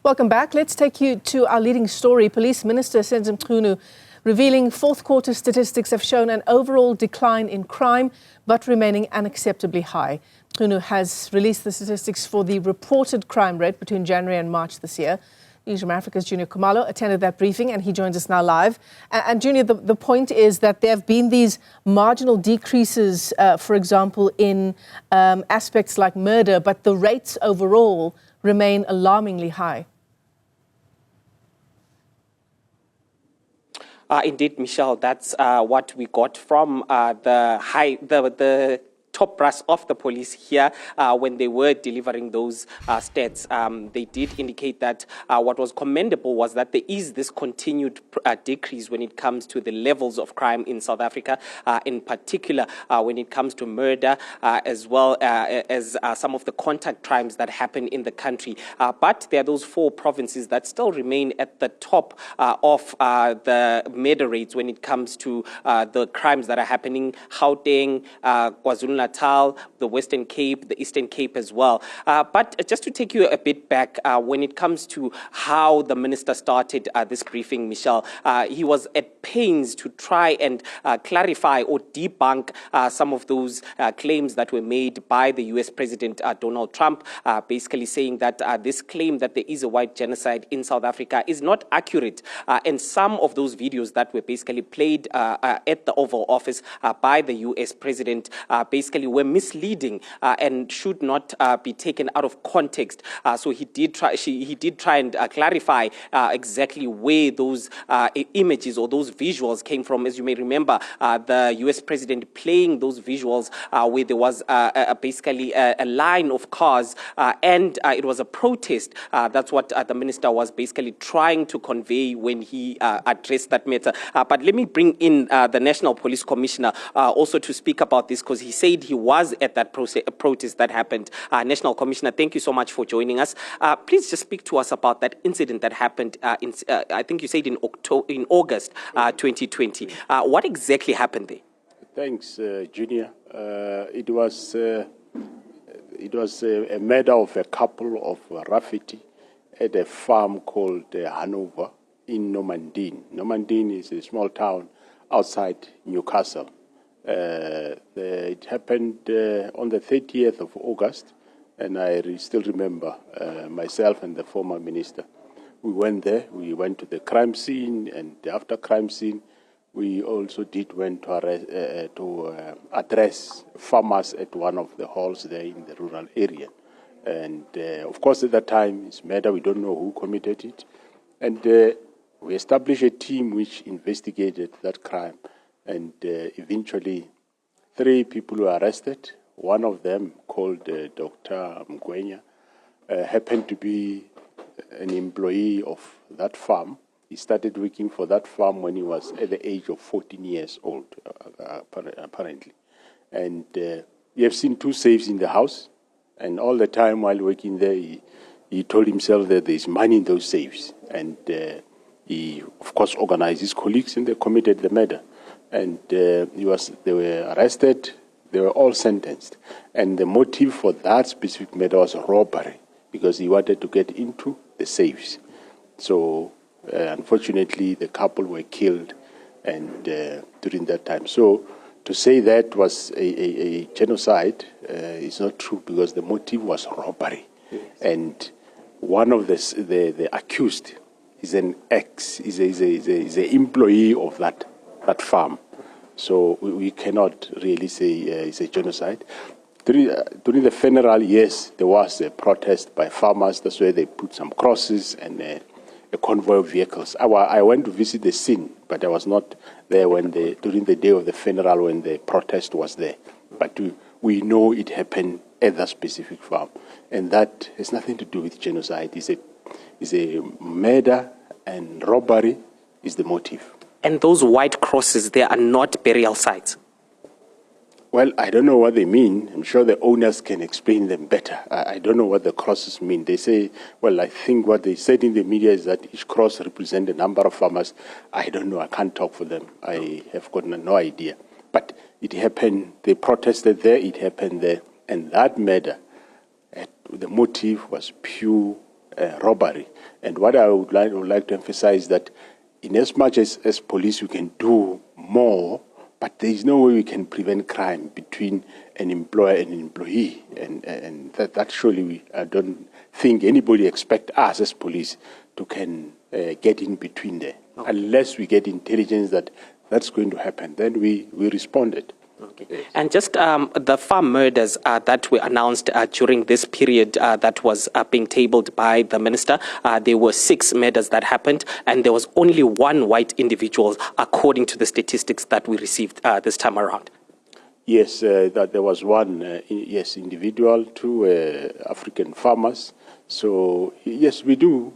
Welcome back. Let's take you to our leading story. Police Minister Senzo Mchunu revealing fourth quarter statistics have shown an overall decline in crime, but remaining unacceptably high. Mchunu has released the statistics for the reported crime rate between January and March this year. Newzroom Afrika's Juniour Khumalo attended that briefing and he joins us now live. And Juniour, the point is that there have been these marginal decreases, for example, in aspects like murder, but the rates overall remain alarmingly high. Indeed, Michelle, that's what we got from the top brass of the police here when they were delivering those stats. They did indicate that what was commendable was that there is this continued decrease when it comes to the levels of crime in South Africa, in particular when it comes to murder, as well as some of the contact crimes that happen in the country. But there are those four provinces that still remain at the top of the murder rates when it comes to the crimes that are happening: Gauteng, KwaZulu-Natal, the Western Cape, the Eastern Cape as well. But just to take you a bit back, when it comes to how the minister started this briefing, Michelle, he was at pains to try and clarify or debunk some of those claims that were made by the US President Donald Trump, basically saying that this claim that there is a white genocide in South Africa is not accurate. And some of those videos that were basically played at the Oval Office by the US President basically were misleading and should not be taken out of context. So he did try and clarify exactly where those images or those visuals came from. As you may remember, the US President playing those visuals where there was basically a line of cars and it was a protest. That's what the minister was basically trying to convey when he addressed that matter. But let me bring in the National Police Commissioner also to speak about this, because he said he was at that protest that happened. National Commissioner, thank you so much for joining us. Please just speak to us about that incident that happened I think you said in August 2020. What exactly happened there? Thanks, Junior. It was a matter of a couple of graffiti at a farm called Hanover in Normandin. Normandin is a small town outside Newcastle. It happened on the 30th of August, and I still remember myself and the former minister. We went there, we went to the crime scene, and after crime scene, we also went to address farmers at one of the halls there in the rural area. And of course, at that time, it's murder, we don't know who committed it. And we established a team which investigated that crime. And eventually, 3 people were arrested. One of them, called Dr. Mgwenya, happened to be an employee of that farm. He started working for that farm when he was at the age of 14 years old, apparently. And you have seen 2 safes in the house. And all the time while working there, he told himself that there's money in those safes. And he, of course, organized his colleagues and they committed the murder. And they were arrested, they were all sentenced. And the motive for that specific murder was robbery, because he wanted to get into the safes. So, unfortunately, the couple were killed and during that time. So, to say that was a genocide is not true, because the motive was robbery. Yes. And one of the accused is an is an employee of that farm. So we cannot really say it's a genocide. During the funeral, yes, there was a protest by farmers. That's why they put some crosses and a convoy of vehicles. I went to visit the scene, but I was not there during the day of the funeral when the protest was there. But we know it happened at that specific farm. And that has nothing to do with genocide. It's a murder, and robbery is the motive. And those white crosses, they are not burial sites? Well, I don't know what they mean. I'm sure the owners can explain them better. I don't know what the crosses mean. They say, well, I think what they said in the media is that each cross represents a number of farmers. I don't know. I can't talk for them. I have got no idea. But it happened. They protested there. It happened there. And that murder, the motive was pure robbery. And what I would like to emphasize that in as much as police we can do more, but there is no way we can prevent crime between an employer and an employee. And that surely I don't think anybody expect us as police to can get in between there. Okay. Unless we get intelligence that that's going to happen, then we responded. Okay. Yes. And just the farm murders that were announced during this period that was being tabled by the minister, there were 6 murders that happened, and there was only 1 white individual, according to the statistics that we received this time around. Yes, that there was 1, individual, 2 African farmers. So, yes, we do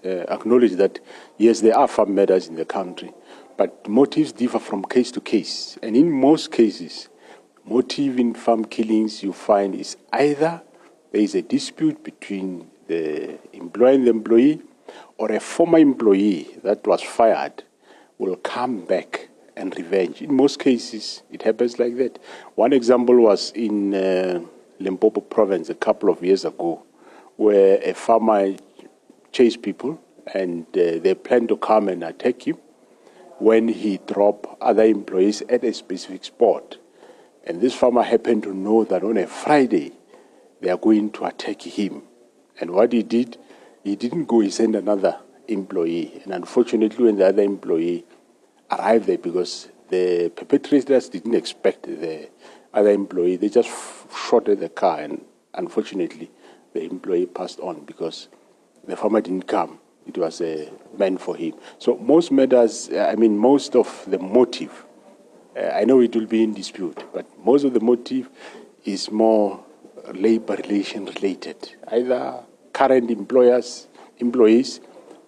acknowledge that, yes, there are farm murders in the country. But motives differ from case to case. And in most cases, motive in farm killings you find is either there is a dispute between the employer and the employee, or a former employee that was fired will come back and revenge. In most cases, it happens like that. One example was in Limpopo province a couple of years ago, where a farmer chased people and they planned to come and attack him when he dropped other employees at a specific spot. And this farmer happened to know that on a Friday, they are going to attack him. And what he did, he didn't go, he sent another employee. And unfortunately, when the other employee arrived there, because the perpetrators didn't expect the other employee, they just shot at the car. And unfortunately, the employee passed on because the farmer didn't come. It was meant for him. So most murders, most of the motive, I know it will be in dispute, but most of the motive is more labor relation related, either current employees,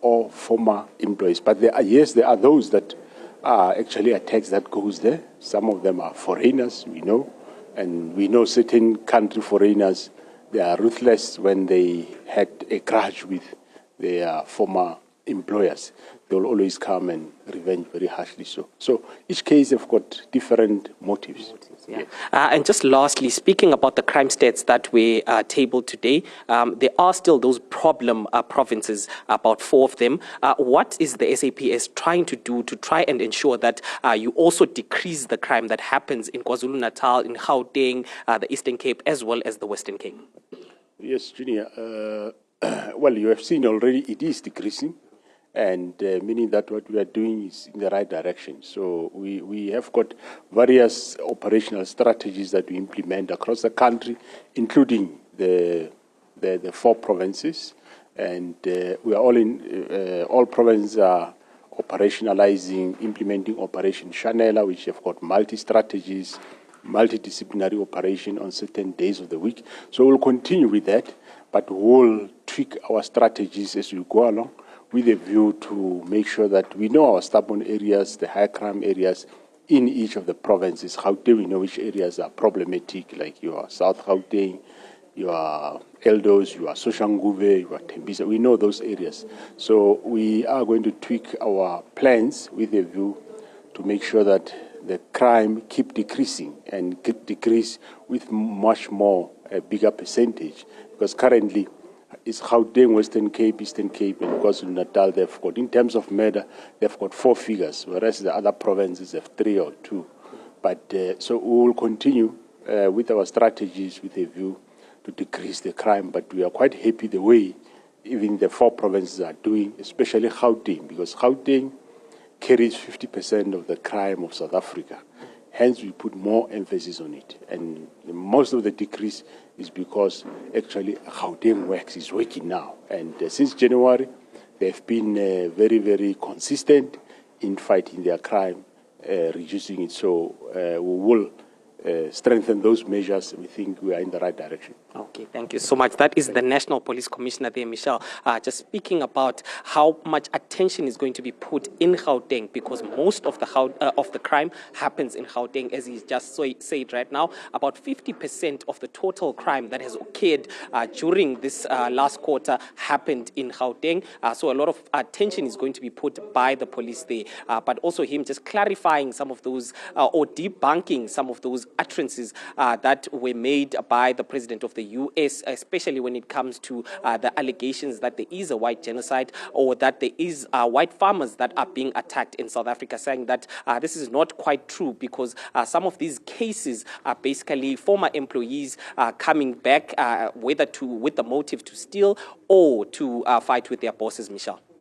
or former employees. But there are those that are actually attacks that goes there. Some of them are foreigners, we know, and we know certain country foreigners, they are ruthless when they had a grudge with their former employers. They will always come and revenge very harshly. So each case have got different motives. Yeah. And just lastly, speaking about the crime stats that we tabled today, there are still those problem provinces, about 4 of them. What is the SAPS trying to do to try and ensure that you also decrease the crime that happens in KwaZulu-Natal, in Gauteng, the Eastern Cape, as well as the Western Cape? Yes, Junior. Well, you have seen already it is decreasing, and meaning that what we are doing is in the right direction. So we have got various operational strategies that we implement across the country, including the 4 provinces, and we are all provinces are operationalizing, implementing Operation Chanela, which have got multi-strategies, multidisciplinary operation on certain days of the week. So we'll continue with that, but we'll tweak our strategies as we go along with a view to make sure that we know our stubborn areas, the high crime areas in each of the provinces. How do we know which areas are problematic, like your South Gauteng, your Eldos, your Soshanguve, your Tembisa. We know those areas. So we are going to tweak our plans with a view to make sure that the crime keep decreasing and decrease with much more, a bigger percentage. Because currently, it's Gauteng, Western Cape, Eastern Cape, and KwaZulu-Natal, they've got, in terms of murder, they've got 4 figures, whereas the other provinces have 3 or 2. But so we will continue with our strategies with a view to decrease the crime, but we are quite happy the way even the 4 provinces are doing, especially Gauteng, because Gauteng carries 50% of the crime of South Africa. Hence, we put more emphasis on it. And most of the decrease is because actually Gauteng is working now. And since January, they've been very, very consistent in fighting their crime, reducing it. So we will strengthen those measures. We think we are in the right direction. Okay, thank you so much. That is the National Police Commissioner there, Michelle, just speaking about how much attention is going to be put in Gauteng, because most of the crime happens in Gauteng, as he just said right now. About 50% of the total crime that has occurred during this last quarter happened in Gauteng. So a lot of attention is going to be put by the police there, but also him just clarifying some of those or debunking some of those those utterances that were made by the President of the U.S., especially when it comes to the allegations that there is a white genocide or that there is white farmers that are being attacked in South Africa, saying that this is not quite true because some of these cases are basically former employees coming back, whether with the motive to steal or to fight with their bosses, Michelle.